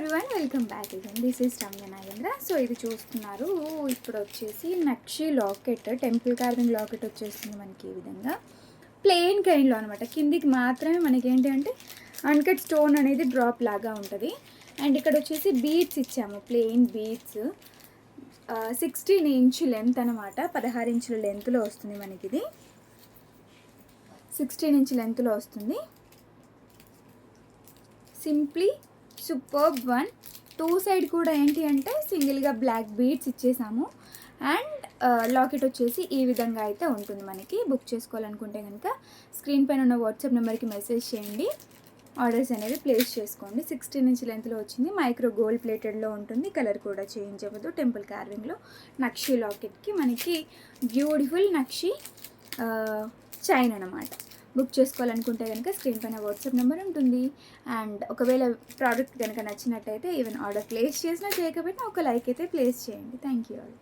Everyone, welcome back again. This is Ramya Nagendra. So ఇది చూస్తున్నారు, ఇప్పుడు వచ్చేసి నక్షి లాకెట్, టెంపుల్ కార్వింగ్ లాకెట్ వచ్చేస్తుంది మనకి ఈ విధంగా ప్లెయిన్ కైన్లో అనమాట. కిందికి మాత్రమే మనకి ఏంటి అంటే అన్కట్ స్టోన్ అనేది డ్రాప్ లాగా ఉంటుంది. అండ్ ఇక్కడ వచ్చేసి బీడ్స్ ఇచ్చాము, ప్లెయిన్ బీడ్స్. 16 ఇంచ్ లెంత్ అనమాట, 16 ఇంచుల లెంత్లో వస్తుంది మనకి. ఇది 16 ఇంచ్ లెంత్లో వస్తుంది. Simply superb one. 2 సైడ్ కూడా ఏంటి అంటే సింగిల్గా బ్లాక్ బీడ్స్ ఇచ్చేసాము. అండ్ లాకెట్ వచ్చేసి ఈ విధంగా అయితే ఉంటుంది మనకి. బుక్ చేసుకోవాలనుకుంటే కనుక స్క్రీన్ పైన ఉన్న వాట్సాప్ నెంబర్కి మెసేజ్ చేయండి, ఆర్డర్స్ అనేవి ప్లేస్ చేసుకోండి. 16 ఇంచ్ లెంత్లో వచ్చింది, మైక్రో గోల్డ్ ప్లేటెడ్లో ఉంటుంది, కలర్ కూడా చేంజ్ అవ్వదు. టెంపుల్ కార్వింగ్లో నక్షి లాకెట్కి మనకి బ్యూటిఫుల్ నక్షి చైన్ అనమాట. బుక్ చేసుకోవాలనుకుంటే కనుక స్క్రీన్ పైన వాట్సాప్ నెంబర్ ఉంటుంది. అండ్ ఒకవేళ ప్రోడక్ట్ కనుక నచ్చినట్టయితే ఈవెన్ ఆర్డర్ ప్లేస్ చేసినా చేయకపోయినా ఒక లైక్ అయితే ప్లేస్ చేయండి. Thank you all.